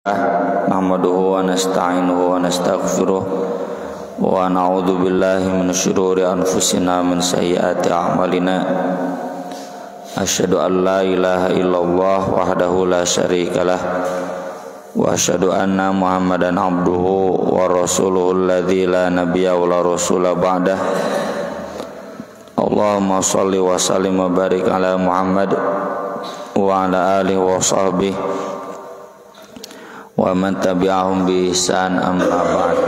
Nahmaduhu wa nasta'inuhu wa nastaghfiruh wa na'udzu billahi min syururi anfusina min sayyiati a'malina. Asyhadu an la ilaha illallah wahdahu la syarikalah wa asyhadu anna Muhammadan abduhu wa rasuluhu alladzi la nabiyya wa la rasula ba'dah. Allahumma shalli wa sallim wa barik ala Muhammad wa ala alihi wa sahbihi wa man tabi'ahum bi ihsan, amma ba'd.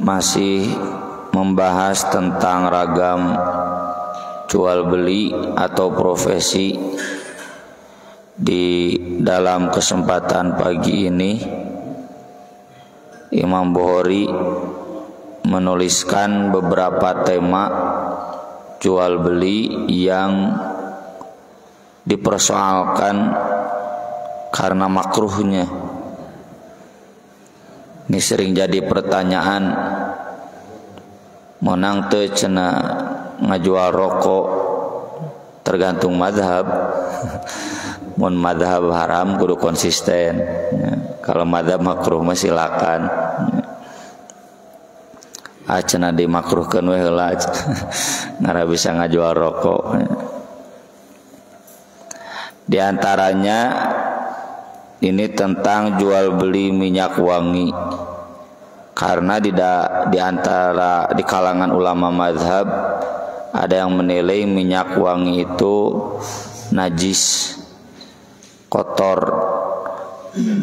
Masih membahas tentang ragam jual beli atau profesi. Di dalam kesempatan pagi ini Imam Bukhari menuliskan beberapa tema jual beli yang dipersoalkan karena makruhnya. Ini sering jadi pertanyaan, monang teu cenah ngajual rokok tergantung mazhab. Mun mazhab haram kudu konsisten. Kalau mazhab makruh mah silakan. Cenah dimakruhkeun we heula. Ngara bisa ngajual rokok. Di antaranya ini tentang jual beli minyak wangi, karena di kalangan ulama mazhab ada yang menilai minyak wangi itu najis, kotor,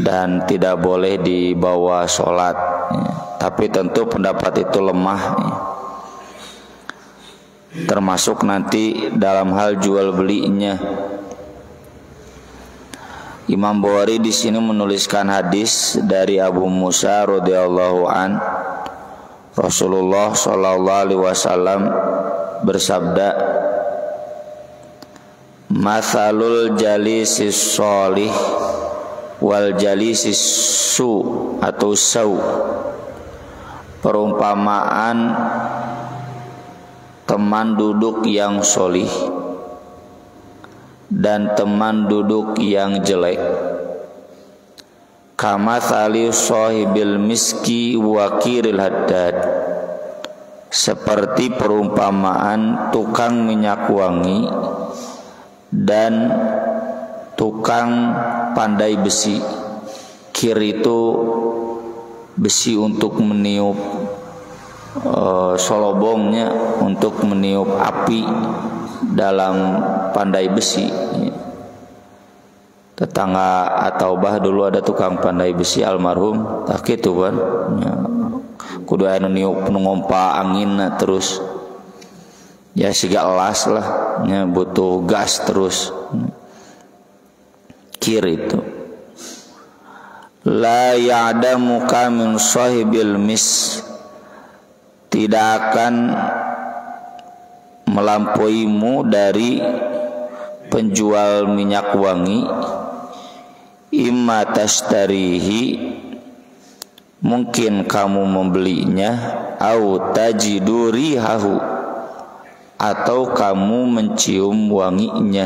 dan tidak boleh dibawa sholat. Tapi tentu pendapat itu lemah, termasuk nanti dalam hal jual belinya. Imam Bukhari di sini menuliskan hadis dari Abu Musa radhiyallahu an, Rasulullah sallallahu alaihi wasallam bersabda, "Matsalul jalisis sholih wal jalisis su atau sau." Perumpamaan teman duduk yang sholih dan teman duduk yang jelek, kamatsali sahibil miski wa kiril haddad, seperti perumpamaan tukang minyak wangi dan tukang pandai besi. Kir itu besi untuk meniup solobongnya, untuk meniup api dalam pandai besi. Tetangga atau bah dulu ada tukang pandai besi almarhum, tak gitu kan ya, kudu anu niup ngompa angin terus ya, siga elas lah ya, butuh gas terus. Kir itu la ya'damu min sahibil mis, tidak akan melampauimu dari penjual minyak wangi. Imma tashtarihi, mungkin kamu membelinya, au tajidu rihahu, atau kamu mencium wanginya,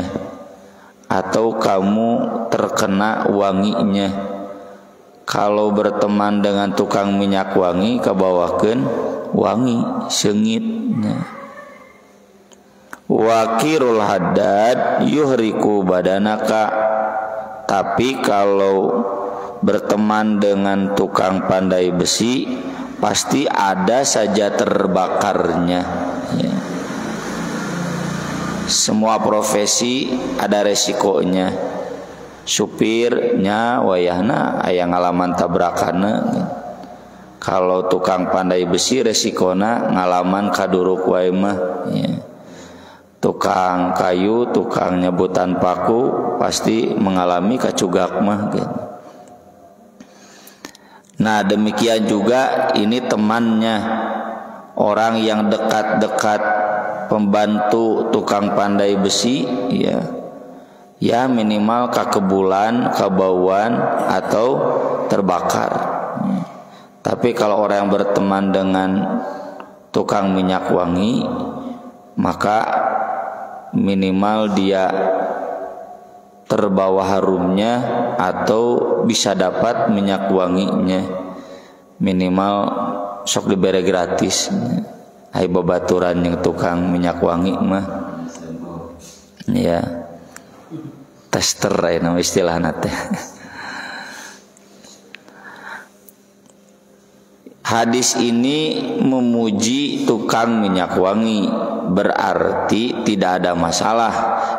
atau kamu terkena wanginya. Kalau berteman dengan tukang minyak wangi, kabawakeun wangi seungitnya. Wakirul haddad yuhriku badanaka, tapi kalau berteman dengan tukang pandai besi pasti ada saja terbakarnya ya. Semua profesi ada resikonya. Supirnya wayahna aya ngalaman tabrakanna. Kalau tukang pandai besi resikona ngalaman kaduruk wae mah ya. Tukang kayu, tukang nyebutan paku pasti mengalami kacugak mah gitu. Nah demikian juga ini temannya, orang yang dekat-dekat pembantu tukang pandai besi ya, ya minimal kakebulan, kabauan atau terbakar. Tapi kalau orang yang berteman dengan tukang minyak wangi, maka minimal dia terbawa harumnya atau bisa dapat minyak wanginya, minimal sok diberi gratis. Hai babaturan yang tukang minyak wangi mah ya tester nama istilahna teh. Hadis ini memuji tukang minyak wangi, berarti tidak ada masalah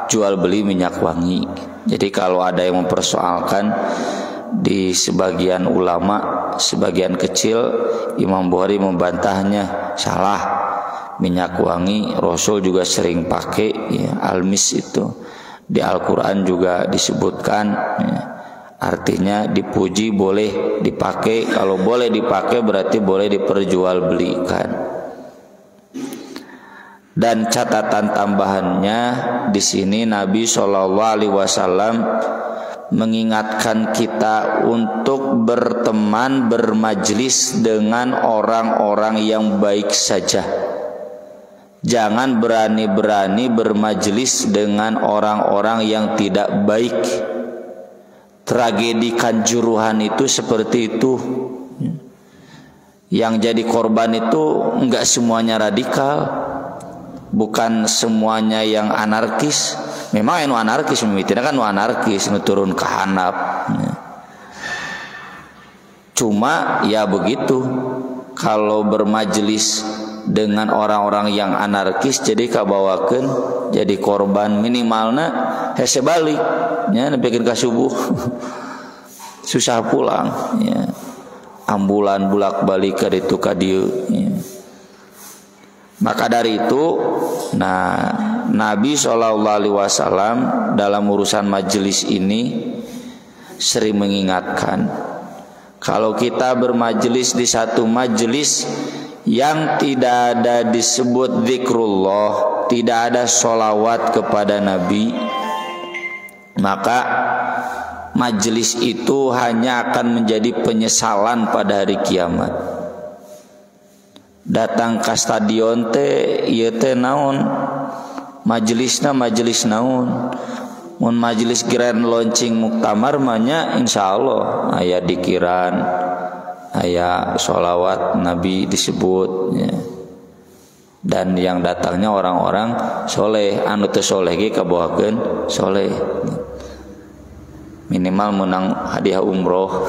jual beli minyak wangi. Jadi kalau ada yang mempersoalkan, di sebagian ulama, sebagian kecil, Imam Bukhari membantahnya, salah. Minyak wangi Rasul juga sering pakai, ya, almis itu di Al-Quran juga disebutkan, ya. Artinya dipuji boleh dipakai. Kalau boleh dipakai berarti boleh diperjualbelikan. Dan catatan tambahannya di sini Nabi SAW mengingatkan kita untuk berteman, bermajlis dengan orang-orang yang baik saja. Jangan berani-berani bermajlis dengan orang-orang yang tidak baik. Tragedi Kanjuruhan itu seperti itu. Yang jadi korban itu enggak semuanya radikal, bukan semuanya yang anarkis. Memang yang anarkis, mimitina kan anarkis, turun ke hanap. Cuma ya begitu, kalau bermajelis dengan orang-orang yang anarkis jadi kabawakeun jadi korban, minimalna hese balik nya nepikeun ka subuh susah pulang ya. Ambulan bulak-balik ka ditu ka dieu ya. Maka dari itu Nabi SAW dalam urusan majelis ini sering mengingatkan, kalau kita bermajelis di satu majelis yang tidak ada disebut zikrullah, tidak ada sholawat kepada Nabi, maka majelis itu hanya akan menjadi penyesalan pada hari kiamat. Datang ke stadion teh ieu teh naon? Majelisna majelis naon? Mun majelis grand launching muktamar mah nya insyaallah aya dikiran, aya sholawat Nabi disebut ya. Dan yang datangnya orang-orang soleh, anu teu soleh ge kabawakeun soleh, minimal menang hadiah umroh.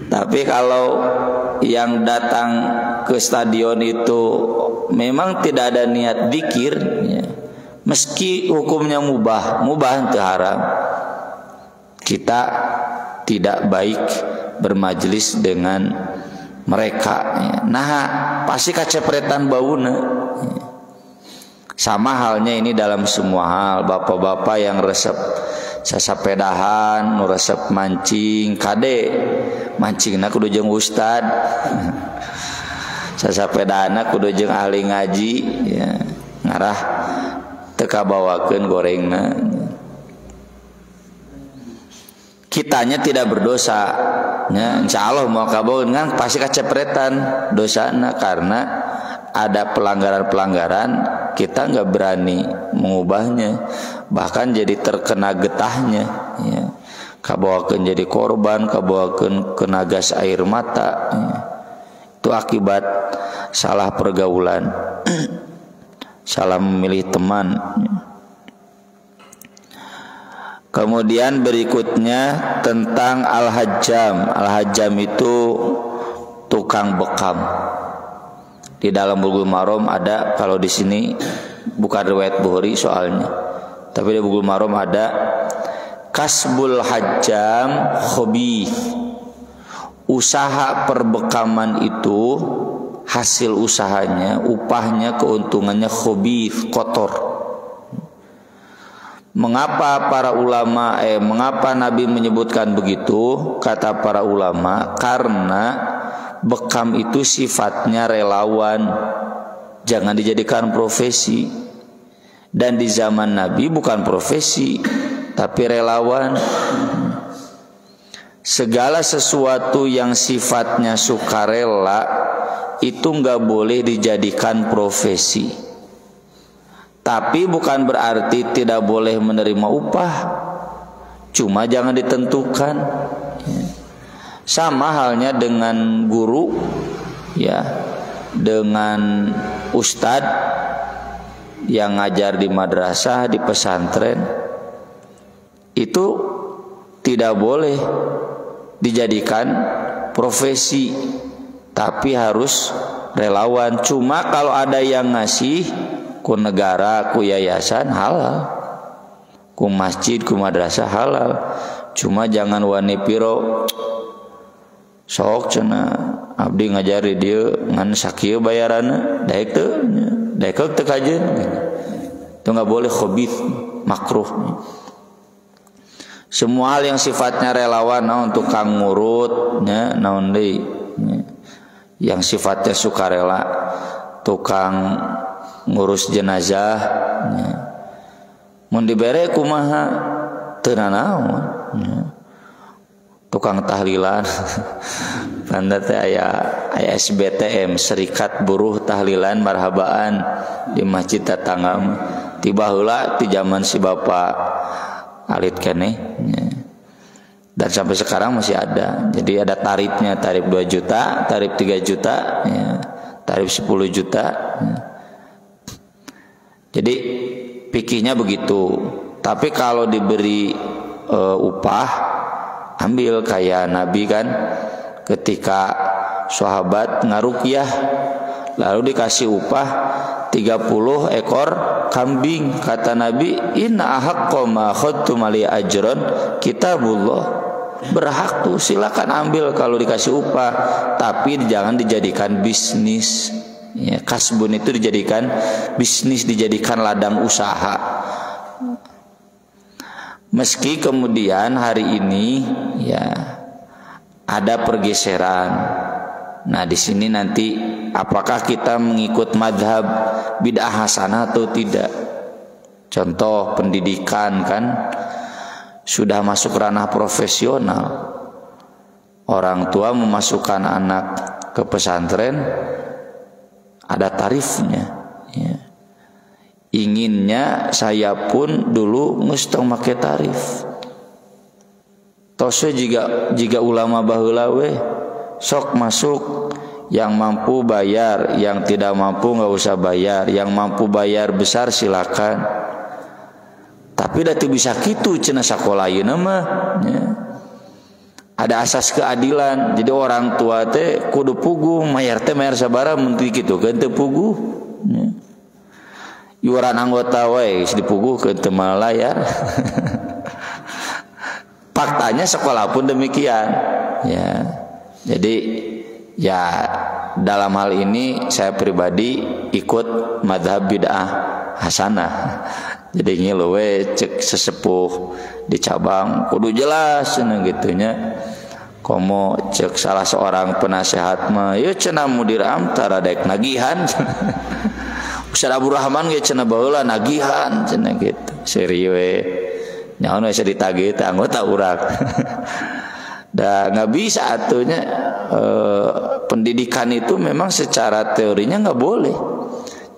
Tapi kalau yang datang ke stadion itu memang tidak ada niat dzikir ya, meski hukumnya mubah itu haram, kita tidak baik bermajelis dengan mereka ya. Nah pasti kacepretan bauna ya. Sama halnya ini dalam semua hal. Bapak-bapak yang resep sasapedahan, nu resep mancing, kade mancingna kudu jeung ustad, sasapedahana kudu jeung ahli ngaji ya, ngarah teu kabawakeun gorengna. Kitanya tidak berdosa ya, insyaallah mau kabawakeun kan pasti kacepretan dosana karena ada pelanggaran-pelanggaran, kita nggak berani mengubahnya, bahkan jadi terkena getahnya ya. Kabawakeun jadi korban, kabawakeun kena gas air mata ya. Itu akibat salah pergaulan, salah memilih teman ya. Kemudian berikutnya tentang al-hajjam. Al-hajjam itu tukang bekam. Di dalam Bulughul Maram ada, kalau di sini bukan riwayat Bukhari soalnya, tapi di Bulughul Maram ada kasbul hajjam khabith. Usaha perbekaman itu hasil usahanya, upahnya, keuntungannya khabith, kotor. Mengapa mengapa Nabi menyebutkan begitu? Kata para ulama, karena bekam itu sifatnya relawan, jangan dijadikan profesi. Dan di zaman Nabi bukan profesi, tapi relawan. Segala sesuatu yang sifatnya sukarela itu nggak boleh dijadikan profesi. Tapi bukan berarti tidak boleh menerima upah, cuma jangan ditentukan. Sama halnya dengan guru, ya, dengan ustadz yang ngajar di madrasah, di pesantren, itu tidak boleh dijadikan profesi, tapi harus relawan. Cuma kalau ada yang ngasih ku negara, ku yayasan, halal, ku masjid, ku madrasah, halal. Cuma jangan wani piro sok cenah abdi ngajari dia ngan sakieu bayaranna daek teu kajeun. Itu enggak boleh, khabith, makruh. Semua hal yang sifatnya relawan, naon tukang ngurut nya, naon deui yang sifatnya sukarela, tukang ngurus jenazah nya, mun dibere kumaha teu nanaon nya. Tukang tahlilan panda teh aya SBTM, Serikat Buruh Tahlilan Marhabaan di masjid tetangga, tiba heula ti zaman si bapak alit keneh ya. Dan sampai sekarang masih ada. Jadi ada tarifnya, tarif 2 juta, tarif 3 juta ya, tarif 10 juta ya. Jadi pikirnya begitu. Tapi kalau diberi upah, ambil. Kayak Nabi kan ketika sahabat ngaruqyah lalu dikasih upah 30 ekor kambing, kata Nabi, inna ahaqqa ma akhadtum ali ajran kitabullah, berhak tuh, silakan ambil kalau dikasih upah, tapi jangan dijadikan bisnis ya. Kasbun itu dijadikan bisnis, dijadikan ladang usaha. Meski kemudian hari ini ya ada pergeseran. Nah, di sini nanti apakah kita mengikut madhab bid'ah hasanah atau tidak? Contoh pendidikan kan sudah masuk ranah profesional. Orang tua memasukkan anak ke pesantren ada tarifnya ya. Inginnya saya pun dulu ngestong make tarif. Tose jika ulama baheula we sok masuk, yang mampu bayar, yang tidak mampu nggak usah bayar, yang mampu bayar besar silakan. Tapi da teu bisa kitu cenah sakola ayeuna mah ya. Ada asas keadilan. Jadi orang tua teh kudu puguh, mayar teh mayar sabaraha mun kitu kan teu puguh ya. Iuran anggota wae dipuguhkeun teu malayar. Faktanya sekolah pun demikian ya. Jadi ya dalam hal ini saya pribadi ikut madhab bid'ah hasanah. Jadi ngilu we cek sesepuh di cabang kudu jelas cenah gitunya. Komo cek salah seorang penasehat mah ieu cenah mudir am tara daek nagihan. Ustaz Abdul Rahman ge cenah baheula nagihan cenah gitu. Serius we. Nyaon we ditagih teh anggota urang. Da enggak bisa atunya pendidikan itu memang secara teorinya enggak boleh.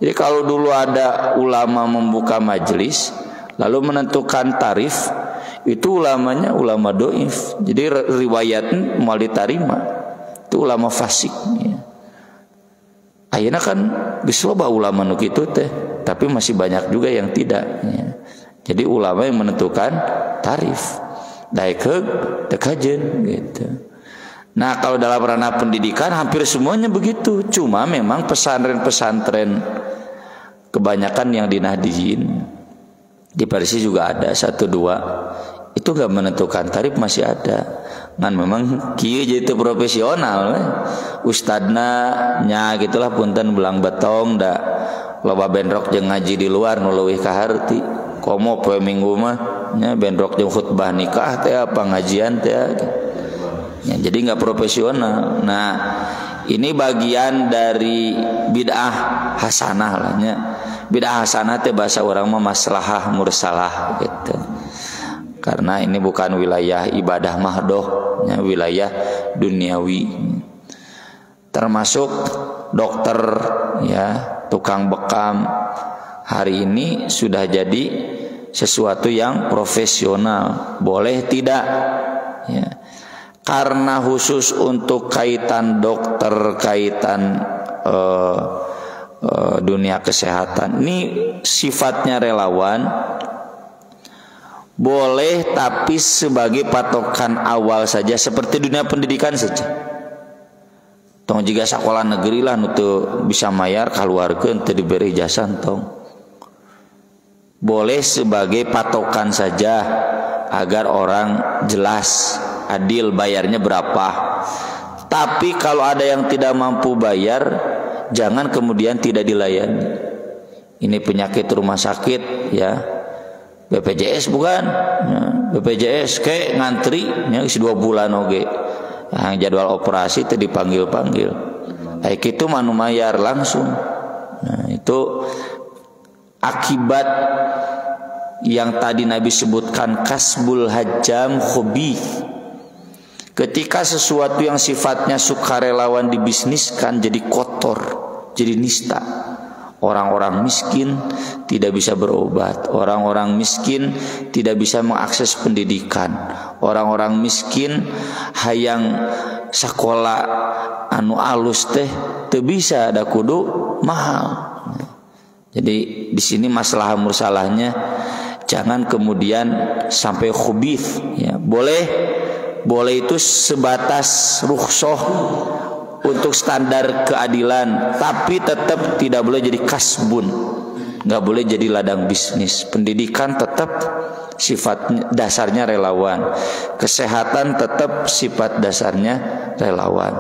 Jadi kalau dulu ada ulama membuka majelis lalu menentukan tarif, itu ulamanya ulama doif. Jadi riwayatnya mau diterima. Itu ulama fasik ya. Ayeuna kan geus loba ulama nu kitu teh, tapi masih banyak juga yang tidak ya. Jadi ulama yang menentukan tarif. Daekeug teu kajeun gitu. Nah, kalau dalam ranah pendidikan hampir semuanya begitu. Cuma memang pesantren-pesantren kebanyakan yang di Nahdijin, di Parsi juga ada 1-2. Itu enggak menentukan tarif, masih ada. Ngan memang kieu jadi teu profesional. Ustadna nya gitulah punten belang betong da loba benrok jeung ngaji di luar nu leuwih ka harti. Komo poe Minggu mah nya benrok jeung khutbah nikah teh apa ngajian teh. Ya, jadi enggak profesional. Nah, ini bagian dari bid'ah hasanah lah nya. Bid'ah hasanah teh bahasa orang mah maslahah mursalah gitu. Karena ini bukan wilayah ibadah mahdoh, ya, wilayah duniawi. Termasuk dokter, ya, tukang bekam, hari ini sudah jadi sesuatu yang profesional. Boleh tidak? Ya. Karena khusus untuk kaitan dokter, kaitan dunia kesehatan, ini sifatnya relawan. Boleh, tapi sebagai patokan awal saja, seperti dunia pendidikan saja. Tong jika sekolah negeri lah nutu bisa mayar keluarga untuk diberi ijazah tong. Boleh sebagai patokan saja agar orang jelas adil bayarnya berapa. Tapi kalau ada yang tidak mampu bayar, jangan kemudian tidak dilayani. Ini penyakit rumah sakit ya, BPJS bukan ya, BPJS kayak ngantri ya, isi 2 bulan oge. Yang jadwal operasi itu dipanggil-panggil. Kayak itu manu mayar langsung. Nah, itu akibat yang tadi Nabi sebutkan, kasbul hajjam khabith. Ketika sesuatu yang sifatnya sukarelawan dibisniskan jadi kotor, jadi nista. Orang-orang miskin tidak bisa berobat, orang-orang miskin tidak bisa mengakses pendidikan, orang-orang miskin hayang sekolah anu alus teh teu bisa, ada kudu mahal. Jadi di sini masalah mursalahnya jangan kemudian sampai khubith ya. Boleh itu sebatas rukhsah untuk standar keadilan, tapi tetap tidak boleh jadi kasbun, nggak boleh jadi ladang bisnis. Pendidikan tetap sifat dasarnya relawan, kesehatan tetap sifat dasarnya relawan.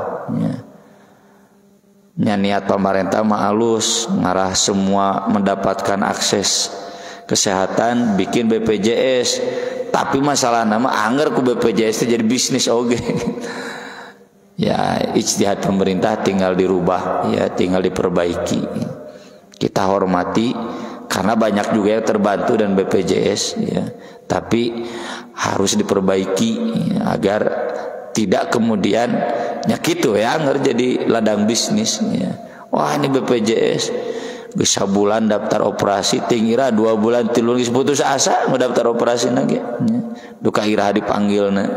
Ya, niat pemerintah ma'alus ngarah semua mendapatkan akses kesehatan, bikin BPJS. Tapi masalah nama anggar ku BPJS itu jadi bisnis oge. Ya, ijtihad pemerintah tinggal dirubah ya, tinggal diperbaiki. Kita hormati karena banyak juga yang terbantu dan BPJS ya. Tapi harus diperbaiki ya, agar tidak kemudian ya gitu ya anggar jadi ladang bisnis ya. Wah, ini BPJS bisa bulan daftar operasi, tingira 2 bulan 3 bulan putus asa mau daftar operasi lagi ya. Duka iraha dipanggil na.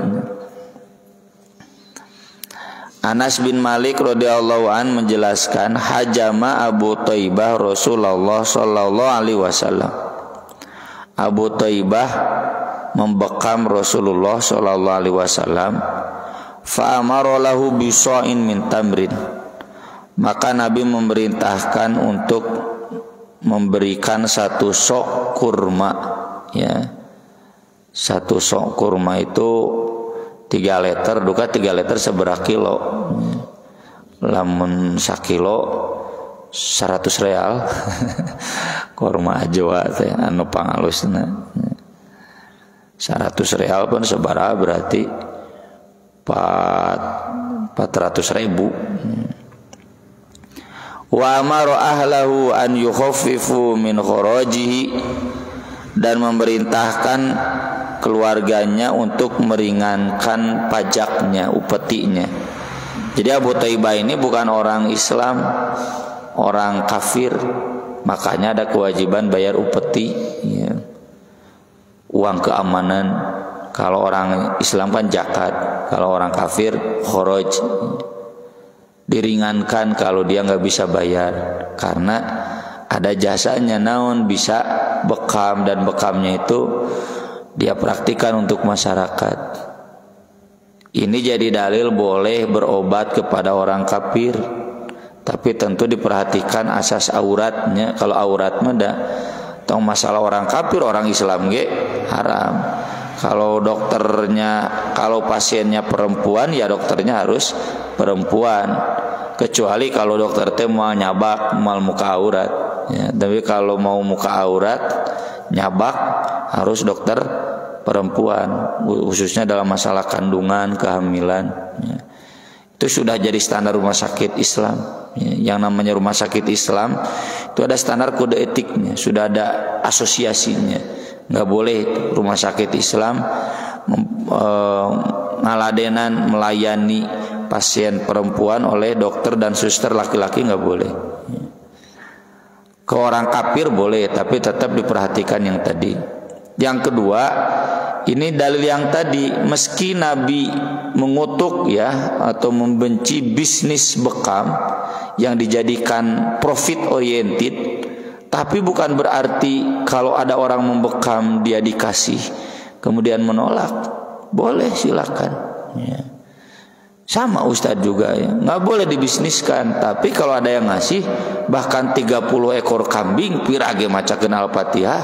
Anas bin Malik radhiyallahu an menjelaskan, hajama Abu Thaibah Rasulullah sallallahu alaihi wasallam. Abu Thaibah membekam Rasulullah sallallahu alaihi wasallam. Fa amara lahu bisa'in min tamrin. Maka Nabi memerintahkan untuk memberikan 1 sok kurma ya. 1 sok kurma itu 3 liter, duka 3 liter seberapa kilo. Lamun 1 kilo 100 real. Kurma Jawa teh anu pangalusna. 100 real pun seberapa berarti 400.000. Wa amara ahlahu an yukhaffifu min kharajihi, dan memerintahkan keluarganya untuk meringankan pajaknya, upetinya. Jadi Abu Thaibah ini bukan orang Islam, orang kafir, makanya ada kewajiban bayar upeti ya. Uang keamanan. Kalau orang Islam kan zakat, kalau orang kafir kharaj. Diringankan kalau dia nggak bisa bayar, karena ada jasanya naon bisa bekam, dan bekamnya itu dia praktikan untuk masyarakat. Ini jadi dalil boleh berobat kepada orang kafir, tapi tentu diperhatikan asas auratnya. Kalau aurat meda tong masalah orang kafir, orang Islam ge haram. Kalau dokternya, kalau pasiennya perempuan ya dokternya harus perempuan, kecuali kalau dokter teh mau nyabak mal muka aurat ya. Tapi kalau mau muka aurat nyabak harus dokter perempuan, khususnya dalam masalah kandungan, kehamilan ya. Itu sudah jadi standar rumah sakit Islam ya. Yang namanya rumah sakit Islam itu ada standar kode etiknya, sudah ada asosiasinya. Nggak boleh rumah sakit Islam ngaladenan melayani pasien perempuan oleh dokter dan suster laki-laki, nggak boleh. Ke orang kafir boleh, tapi tetap diperhatikan yang tadi. Yang kedua, ini dalil yang tadi, meski Nabi mengutuk ya atau membenci bisnis bekam yang dijadikan profit oriented, tapi bukan berarti kalau ada orang membekam dia dikasih kemudian menolak. Boleh, silakan ya. Sama Ustadz juga ya, nggak boleh dibisniskan. Tapi kalau ada yang ngasih bahkan 30 ekor kambing pirage maca kenal Fatihah,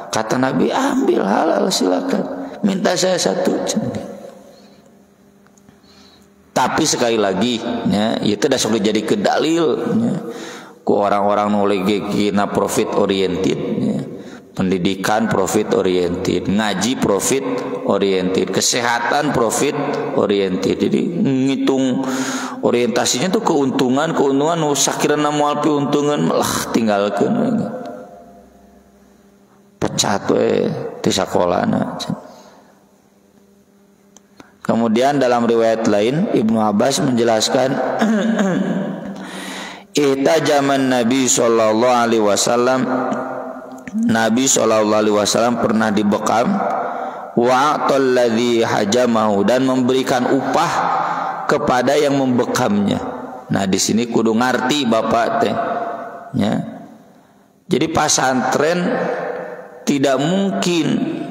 kata Nabi ambil, halal, silakan, minta saya satu. Tapi sekali lagi ya, itu dah sudah jadi kedalil ya. Ku orang-orang nolege kina profit oriented ya. Pendidikan profit oriented, ngaji profit oriented, kesehatan profit oriented. Jadi ngitung orientasinya tuh keuntungan sakirana moal piuntungan malah tinggalkeun pecat we di sakolana. Kemudian dalam riwayat lain Ibnu Abbas menjelaskan ihtajaman Nabi sallallahu alaihi wasallam, Nabi SAW pernah dibekam, wa'atalladzi hajamahu, dan memberikan upah kepada yang membekamnya. Nah di sini kudu ngarti bapak teh, ya. Jadi pasantren tidak mungkin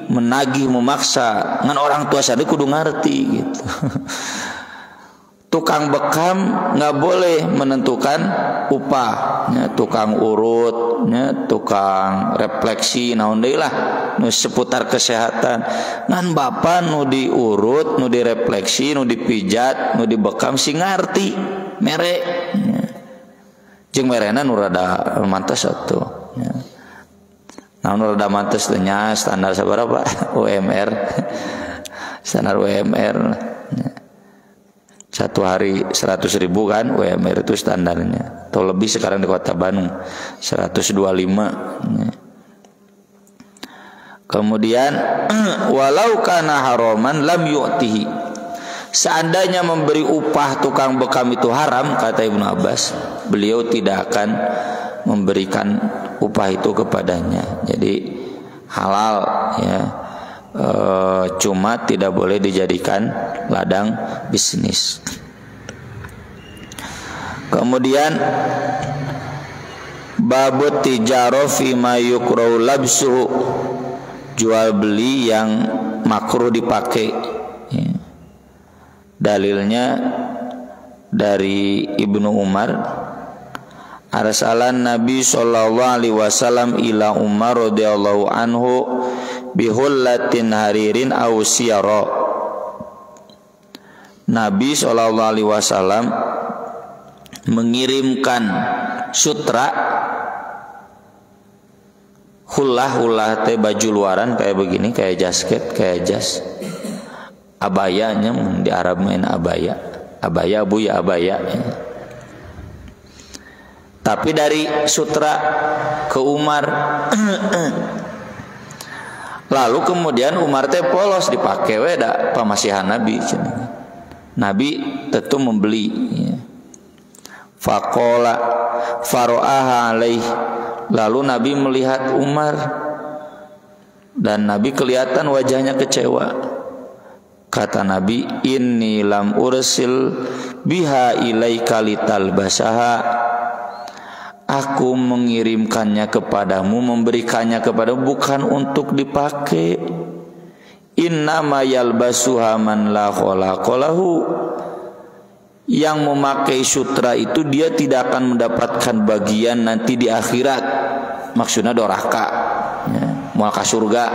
menagih memaksa, ngan orang tua sadar kudu ngarti gitu. Tukang bekam nggak boleh menentukan upah, ya, tukang urut, ya, tukang refleksi, naon deui lah, nu seputar kesehatan. Ngan bapak nu diurut, nu direfleksi, nu dipijat, nu dibekam si ngarti mere, ya. Jeung merena nu rada mantes atuh, ya. Nah nu rada mantes teh nya standar sabaraha UMR, standar UMR. Ya. Satu hari 100.000 kan UMR itu standarnya, atau lebih sekarang di kota Bandung 125 ya. Kemudian walau kana haraman lam yu'tihi, seandainya memberi upah tukang bekam itu haram, kata Ibnu Abbas, beliau tidak akan memberikan upah itu kepadanya. Jadi halal ya, cuma tidak boleh dijadikan ladang bisnis. Kemudian babut tijaro fi ma yukrahu labsuhu, jual beli yang makruh dipakai ya. Dalilnya dari Ibnu Umar, arsalan Nabi sallallahu alaihi wasallam ila Umar radhiyallahu anhu bihullatin haririn aw siyara. Nabi sallallahu alaihi wasallam mengirimkan sutra, hullah teh baju luaran kayak begini, kayak jasket, kayak jas, abayanya di Arab main abaya bu ya abaya. Tapi dari sutra ke Umar. Lalu kemudian Umar teh polos dipakai weda pamasihan Nabi. Nabi tentu membeli ya. Faqala faro'aha alaih, lalu Nabi melihat Umar dan Nabi kelihatan wajahnya kecewa. Kata Nabi, inni lam ursil biha ilaika litalbasaha, aku mengirimkannya kepadamu, memberikannya kepadamu bukan untuk dipakai. Innama yalbasuha man la khalaqa lahu, yang memakai sutra itu dia tidak akan mendapatkan bagian nanti di akhirat, maksudnya doraka ya, moal ka surga.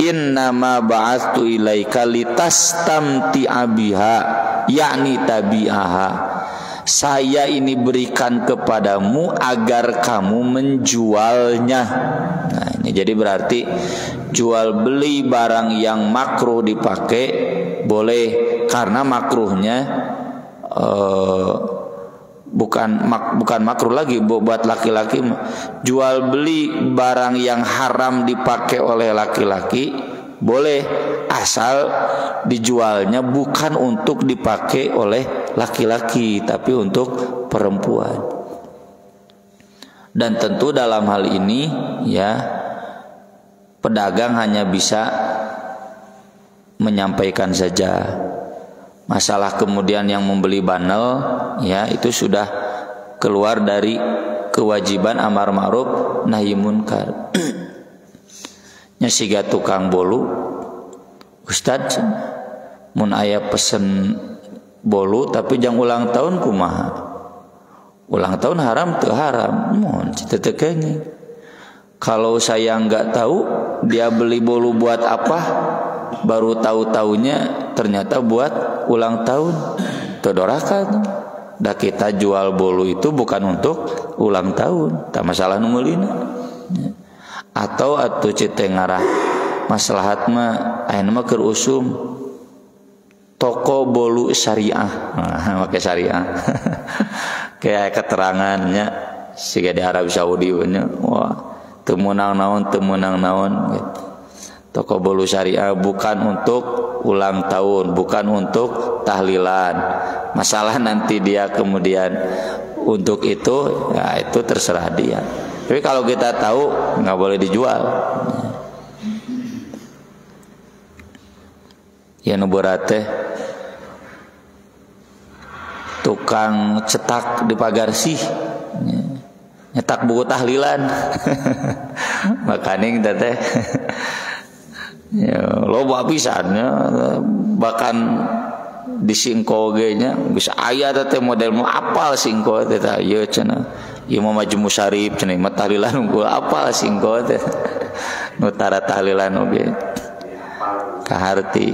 Innama ba'atsu ilaika litastamti'a biha, yakni tabi'aha, saya ini berikan kepadamu agar kamu menjualnya. Nah ini jadi berarti jual beli barang yang makruh dipakai boleh, karena makruhnya bukan makruh lagi buat laki-laki. Jual beli barang yang haram dipakai oleh laki-laki boleh, asal dijualnya bukan untuk dipakai oleh laki-laki tapi untuk perempuan. Dan tentu dalam hal ini ya pedagang hanya bisa menyampaikan saja. Masalah kemudian yang membeli bandel ya itu sudah keluar dari kewajiban amar ma'ruf nahi munkar. Nya siga tukang bolu, Ustaz mun aya pesen bolu tapi jang ulang tahun kumaha? Ulang tahun haram teu haram? Mun teu kenging. Kalau saya enggak tahu dia beli bolu buat apa, baru tahu-taunya ternyata buat ulang tahun. Teu doraka. Da kita jual bolu itu bukan untuk ulang tahun, tak masalah nu meulina. Atau cite ngarah maslahat mah ayeuna mah keur usum toko bolu syariah. Nah, make syariah. Kayak keterangannya siga di Arab Saudi nya. Wah, teu meunang naon gitu. Toko bolu syariah bukan untuk ulang tahun, bukan untuk tahlilan. Masalah nanti dia kemudian untuk itu, ya itu terserah dia. Tapi kalau kita tahu nggak boleh dijual. Ya nuburate tukang cetak di pagar sih, nyetak buku tahlilan, makaning teh. Ya, loba pisannya bahkan di singko ge nya bisa aya teh model mau apal singko teh ieu cenah ieu mah majmu syarif cenah mah tahlilan unggul apal singko teh nu tara tahlilan oge kaharti.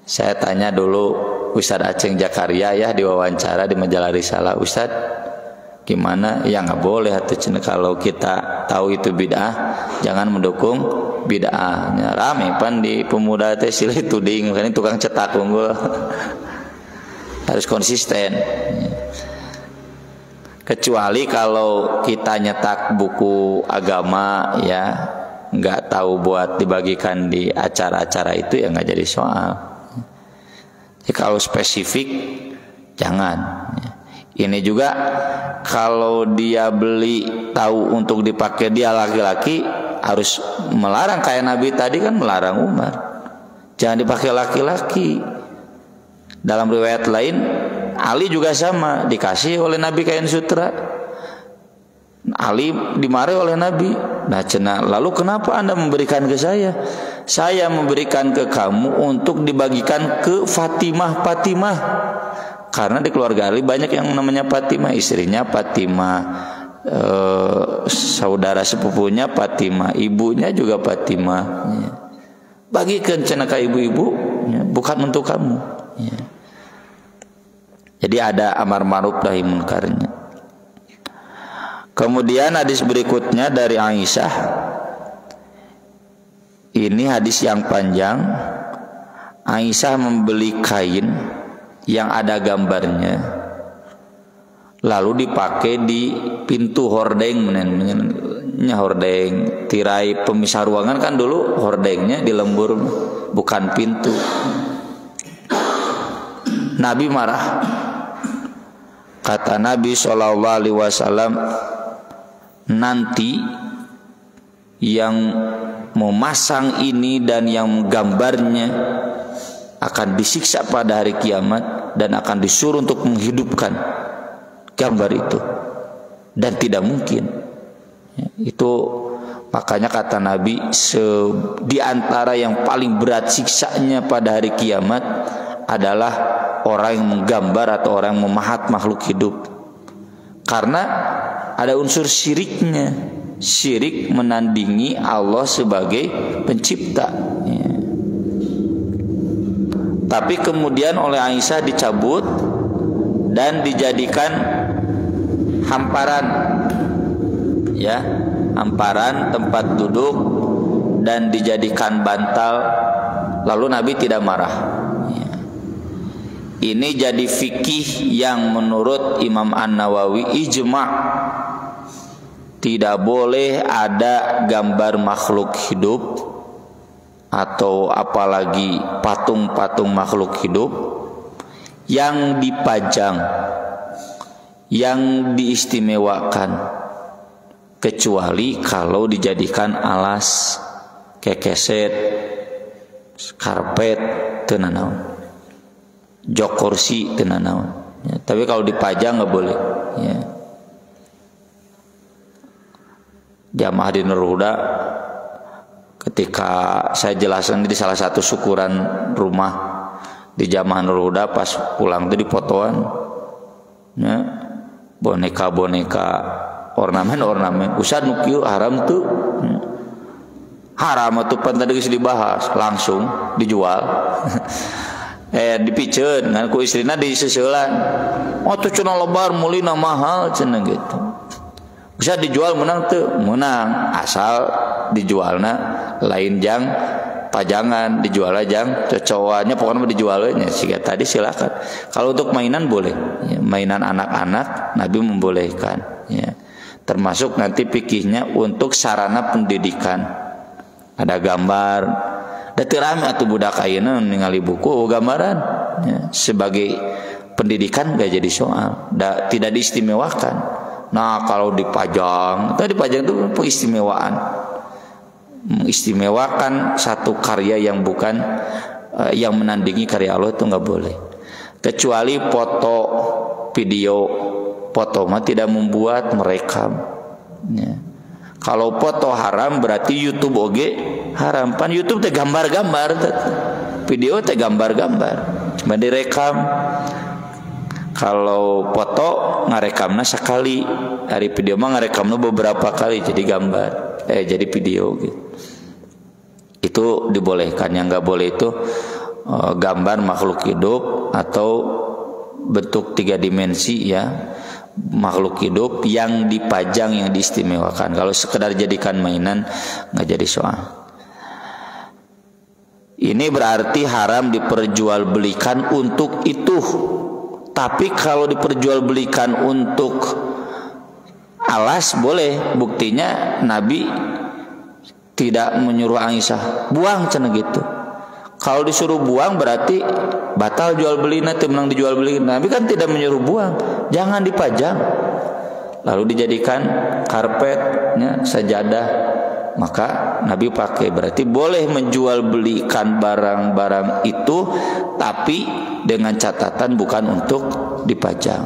Saya tanya dulu Ustaz Aceng Jakaria ya diwawancara di majalah Risalah, Ustaz gimana? Ya nggak boleh atuh cenah kalau kita tahu itu bid'ah jangan mendukung bid'ahnya. Rame pan di pemuda teh silih tuding kan tukang cetak unggul. Harus konsisten. Kecuali kalau kita nyetak buku agama ya nggak tahu buat dibagikan di acara-acara itu ya nggak jadi soal. Jadi kalau spesifik jangan. Ini juga kalau dia beli tahu untuk dipakai dia laki-laki harus melarang kayak Nabi tadi kan melarang Umar. Jangan dipakai laki-laki. Dalam riwayat lain Ali juga sama, dikasih oleh Nabi kain sutra. Ali dimarahi oleh Nabi. Nah cenah, lalu kenapa Anda memberikan ke saya? Saya memberikan ke kamu untuk dibagikan ke Fatimah. Karena di keluarga Ali banyak yang namanya Fatimah, istrinya Fatimah, saudara sepupunya Fatimah, ibunya juga Fatimah. Bagikan cenah ka ibu-ibu, bukan untuk kamu. Jadi ada amar ma'ruf nahi munkarnya. Kemudian hadis berikutnya dari Aisyah. Ini hadis yang panjang. Aisyah membeli kain yang ada gambarnya, lalu dipakai di pintu hordeng, hordeng tirai pemisah ruangan kan dulu hordengnya di lembur bukan pintu. Nabi marah. Kata Nabi SAW, nanti yang memasang ini dan yang menggambarnya akan disiksa pada hari kiamat dan akan disuruh untuk menghidupkan gambar itu, dan tidak mungkin itu. Makanya kata Nabi, di antara yang paling berat siksanya pada hari kiamat adalah orang yang menggambar atau orang yang memahat makhluk hidup, karena ada unsur syiriknya. Syirik menandingi Allah sebagai pencipta. Tapi kemudian oleh Aisyah dicabut dan dijadikan hamparan, ya, hamparan tempat duduk dan dijadikan bantal. Lalu Nabi tidak marah. Ini jadi fikih yang menurut Imam An-Nawawi ijma'. Tidak boleh ada gambar makhluk hidup atau apalagi patung-patung makhluk hidup yang dipajang, yang diistimewakan kecuali kalau dijadikan alas kayak keset, karpet, teu nanaon, jok kursi teu nanaon. Ya, tapi kalau dipajang nggak boleh. Ya. Jamaah di Nurul Huda, ketika saya jelaskan di salah satu syukuran rumah di jamaah Nurul Huda, pas pulang itu dipotoan, ya, boneka-boneka, ornamen-ornamen. Ustaz nu kieu haram tuh. Ya. Haram tuh pan tadi geus dibahas, langsung dijual. Dipiceun ngan ku istrina diseuselan. Oh tuh cenah lebar mulina mahal cenah gitu. Bisa dijual menang tuh, menang asal dijualna lain jang pajangan, dijual jang cocokannya pokoknya dijualnya. Siga tadi silakan. Kalau untuk mainan boleh, ya, mainan anak-anak Nabi membolehkan, ya. Termasuk nanti fikihnya untuk sarana pendidikan. Ada gambar, da teu rame atuh budak ayeuna ningali buku gambaran, ya. Sebagai pendidikan gak jadi soal, tidak diistimewakan. Nah kalau dipajang, itu pengistimewaan, mengistimewakan satu karya yang bukan yang menandingi karya Allah itu nggak boleh. Kecuali foto, video, foto mah tidak membuat merekam. Ya. Kalau foto haram berarti YouTube oge haram. Pan YouTube teh gambar-gambar, video teh gambar-gambar, cuma direkam. Kalau foto ngarekamna sekali, hari video mah ngarekamna beberapa kali jadi gambar, jadi video gitu. Itu dibolehkan. Yang nggak boleh itu gambar makhluk hidup atau bentuk 3 dimensi, ya, makhluk hidup yang dipajang, yang diistimewakan. Kalau sekedar jadikan mainan nggak jadi soal. Ini berarti haram diperjualbelikan untuk itu. Tapi kalau diperjualbelikan untuk alas boleh. Buktinya Nabi tidak menyuruh Aisyah buang cenah gitu. Kalau disuruh buang berarti batal jual beli, nanti menang dijual beli. Nabi kan tidak menyuruh buang, jangan dipajang. Lalu dijadikan karpetnya, sajadah, maka Nabi pakai. Berarti boleh menjual belikan barang-barang itu, tapi dengan catatan bukan untuk dipajang,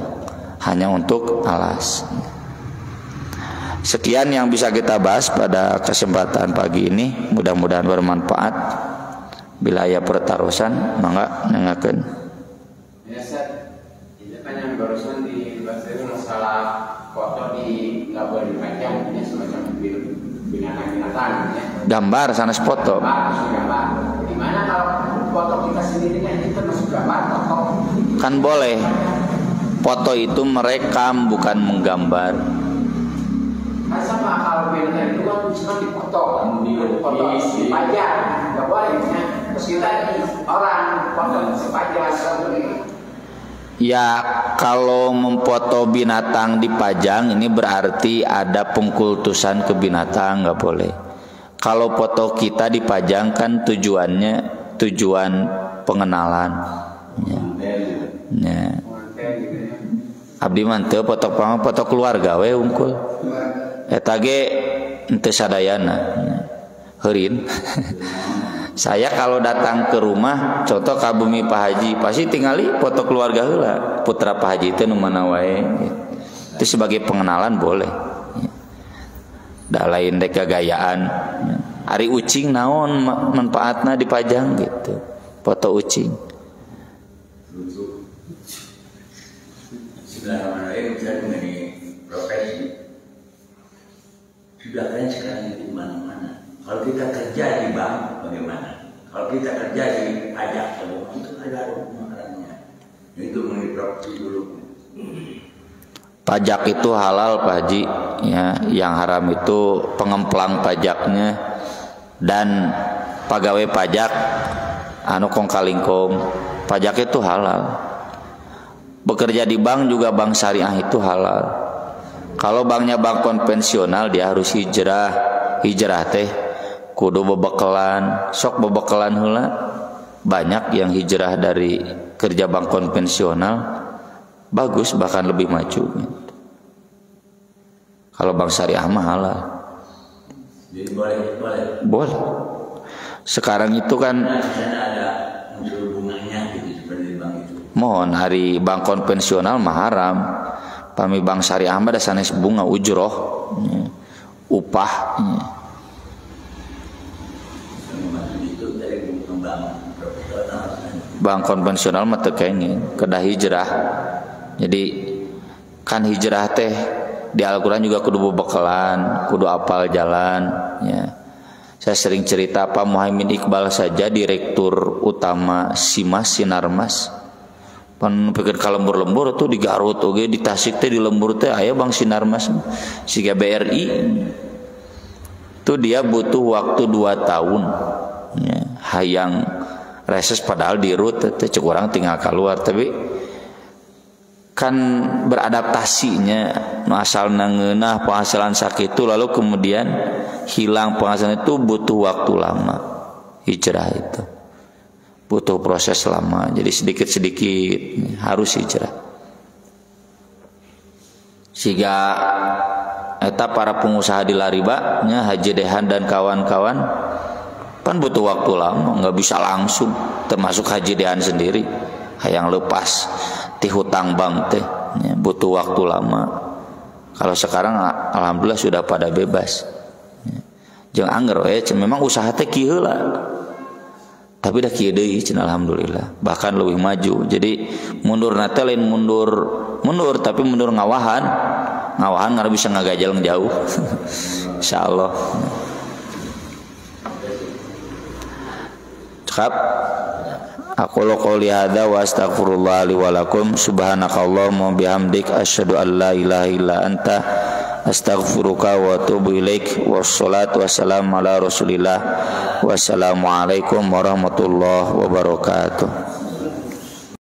hanya untuk alas. Sekian yang bisa kita bahas pada kesempatan pagi ini, mudah-mudahan bermanfaat. Bila aya pertarusan, mangga nengakeun. Ya, Ustaz. Itu kan yang barusan dibahas itu masalah foto di nggak boleh dipajang, ini semacam binatang-binatang, ya. Gambar sanes foto. Gambar. Gimana kalau foto kita sendiri kan itu termasuk gambar foto? Kan boleh. Foto itu merekam bukan menggambar. Kan sama kalau binatang itu kan misalkan dipoto, dipajang, nggak boleh, ya. Terus kita orang foto dipajang, ya, kalau memfoto binatang dipajang ini berarti ada pengkultusan ke binatang, nggak boleh. Kalau foto kita dipajang kan tujuannya tujuan pengenalan. Ya. Ya. Abdi manteu foto keluarga we unggul. Eta ge henteu sadayana. Heurin. Saya kalau datang ke rumah, contoh ka bumi Pak Haji, pasti tingali foto keluarga heula. Putra Pak Haji teh nu mana wae. Itu sebagai pengenalan boleh. Da lain dek gagayaan. Ari ucing naon manfaatna dipajang gitu. Foto ucing. Bismillahirrahmanirrahim. Saya mengenai profesi. Sudah kan sekarang di mana-mana. Kalau kita kerja di bank bagaimana? Kalau kita kerja di pajak, itu ada makanannya. Itu mengenai profesi dulu. Pajak itu halal Pak Haji, ya. Yang haram itu pengemplang pajaknya dan pegawai pajak anu kong kalingkong. Pajak itu halal. Bekerja di bank juga bank syariah itu halal. Kalau banknya bank konvensional dia harus hijrah. Hijrah teh kudu bebekalan, sok bebekalan heula. Banyak yang hijrah dari kerja bank konvensional bagus, bahkan lebih maju. Kalau bank syariah mah halal. Jadi boleh. Boleh. Sekarang itu kan Di sana ada unsur bunganya gitu seperti bank itu. mohon hari bank konvensional mah haram. Pami bank syariah mah ada sanes bunga ujroh, upah. Maksud itu dari bank profesional. Bank konvensional mah teu kenging, kedah hijrah. Jadi kan hijrah teh di Al-Qur'an juga kudu bebekalan, kudu apal jalan ya. Saya sering cerita Pak Muhaimin Iqbal saja direktur utama Simas Sinarmas. Pan pikir ka lembur-lembur tuh di Garut oge di Tasik teh di lembur teh aya Bank Sinarmas siga BRI. Tuh dia butuh waktu 2 tahun ya, hayang reses padahal di rut teh cek urang tinggal keluar tapi kan beradaptasinya nu asalna ngeunah penghasilan sakitu lalu kemudian hilang penghasilan itu butuh waktu lama. Hijrah itu butuh proses lama, jadi sedikit-sedikit harus hijrah. Sehingga eta para pengusaha di Lariba nya Haji Dehan dan kawan-kawan kan butuh waktu lama, nggak bisa langsung, termasuk Haji Dehan sendiri hayang lepas ti hutang bank teh ya, butuh waktu lama. Kalau sekarang alhamdulillah sudah pada bebas ya. Jeung angger we memang usaha teh kieu lah. Tapi dah kieu deui cenah alhamdulillah. Bahkan lebih maju. Jadi mundur na teh lain mundur tapi mundur ngawahan. Ngawahan ngara bisa ngagajal jauh. Insyaallah. Cakap. Aku qouli hadza wa astaghfirullah li wa lakum subhanakallahumma bihamdik asyhadu an la ilaha illa anta astaghfiruka wa atubu ilaik wassalatu wassalamu ala rasulillah wassalamu alaikum warahmatullahi wabarakatuh.